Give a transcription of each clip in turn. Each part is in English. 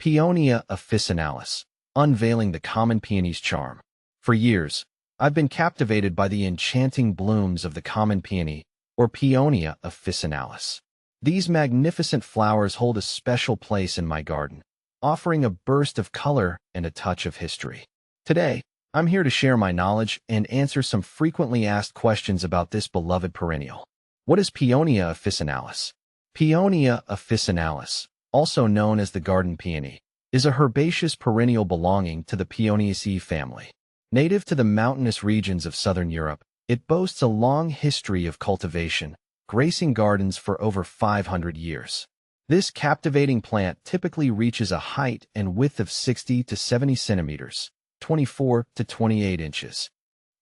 Paeonia officinalis, unveiling the common peony's charm. For years, I've been captivated by the enchanting blooms of the common peony, or Paeonia officinalis. These magnificent flowers hold a special place in my garden, offering a burst of color and a touch of history. Today, I'm here to share my knowledge and answer some frequently asked questions about this beloved perennial. What is Paeonia officinalis? Paeonia officinalis, also known as the garden peony, is a herbaceous perennial belonging to the Paeoniaceae family. Native to the mountainous regions of southern Europe, it boasts a long history of cultivation, gracing gardens for over 500 years. This captivating plant typically reaches a height and width of 60 to 70 centimeters, 24 to 28 inches.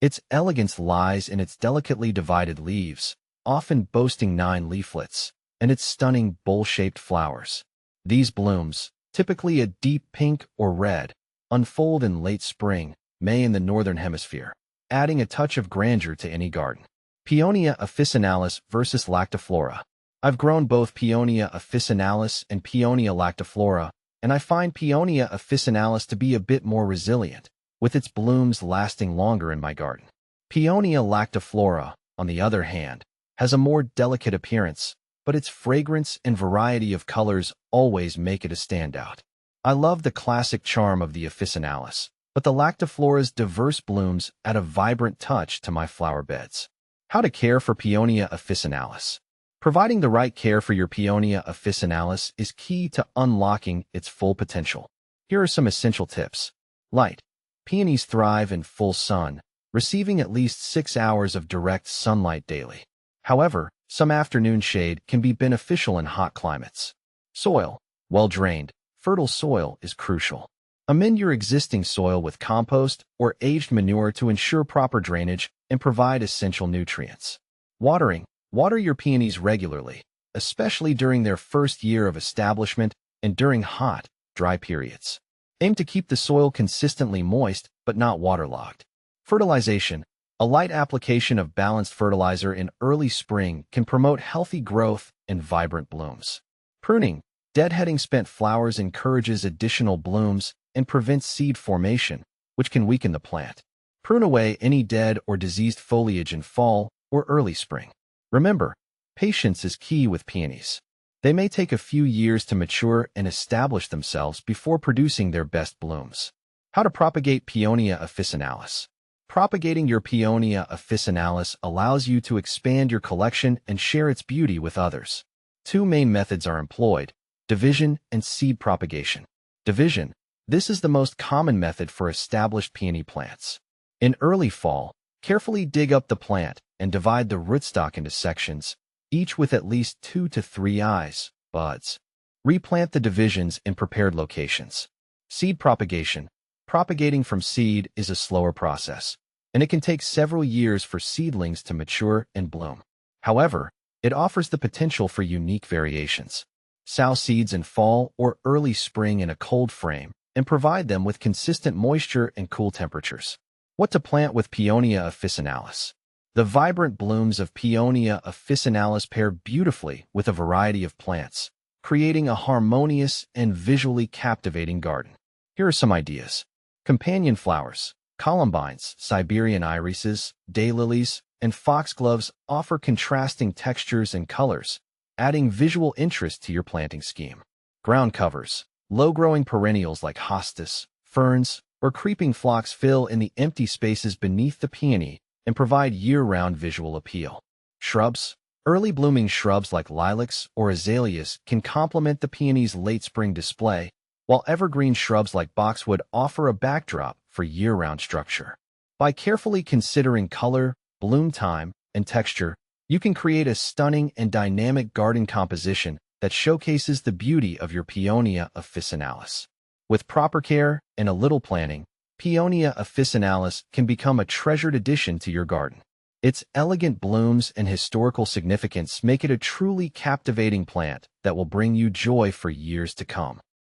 Its elegance lies in its delicately divided leaves, often boasting 9 leaflets, and its stunning bowl-shaped flowers. These blooms, typically a deep pink or red, unfold in late spring, May in the northern hemisphere, adding a touch of grandeur to any garden. Paeonia officinalis versus lactiflora. I've grown both Paeonia officinalis and Paeonia lactiflora, and I find Paeonia officinalis to be a bit more resilient, with its blooms lasting longer in my garden. Paeonia lactiflora, on the other hand, has a more delicate appearance, but its fragrance and variety of colors always make it a standout. I love the classic charm of the officinalis, but the lactiflora's diverse blooms add a vibrant touch to my flower beds. How to care for Paeonia officinalis. Providing the right care for your Paeonia officinalis is key to unlocking its full potential. Here are some essential tips. Light. Peonies thrive in full sun, receiving at least 6 hours of direct sunlight daily. However, some afternoon shade can be beneficial in hot climates. Soil. Well-drained, fertile soil is crucial. Amend your existing soil with compost or aged manure to ensure proper drainage and provide essential nutrients. Watering. Water your peonies regularly, especially during their first year of establishment and during hot, dry periods. Aim to keep the soil consistently moist but not waterlogged. Fertilization. A light application of balanced fertilizer in early spring can promote healthy growth and vibrant blooms. Pruning. Deadheading spent flowers encourages additional blooms and prevents seed formation, which can weaken the plant. Prune away any dead or diseased foliage in fall or early spring. Remember, patience is key with peonies. They may take a few years to mature and establish themselves before producing their best blooms. How to propagate Paeonia officinalis. Propagating your Paeonia officinalis allows you to expand your collection and share its beauty with others. 2 main methods are employed: division and seed propagation. Division. This is the most common method for established peony plants. In early fall, carefully dig up the plant and divide the rootstock into sections, each with at least 2 to 3 eyes, buds. Replant the divisions in prepared locations. Seed propagation. Propagating from seed is a slower process, and it can take several years for seedlings to mature and bloom. However, it offers the potential for unique variations. Sow seeds in fall or early spring in a cold frame and provide them with consistent moisture and cool temperatures. What to plant with Paeonia officinalis. The vibrant blooms of Paeonia officinalis pair beautifully with a variety of plants, creating a harmonious and visually captivating garden. Here are some ideas. Companion flowers. Columbines, Siberian irises, daylilies, and foxgloves offer contrasting textures and colors, adding visual interest to your planting scheme. Ground covers. Low-growing perennials like hostas, ferns, or creeping phlox fill in the empty spaces beneath the peony and provide year-round visual appeal. Shrubs. Early blooming shrubs like lilacs or azaleas can complement the peony's late spring display, while evergreen shrubs like boxwood offer a backdrop for year-round structure. By carefully considering color, bloom time, and texture, you can create a stunning and dynamic garden composition that showcases the beauty of your Paeonia officinalis. With proper care and a little planning, Paeonia officinalis can become a treasured addition to your garden. Its elegant blooms and historical significance make it a truly captivating plant that will bring you joy for years to come.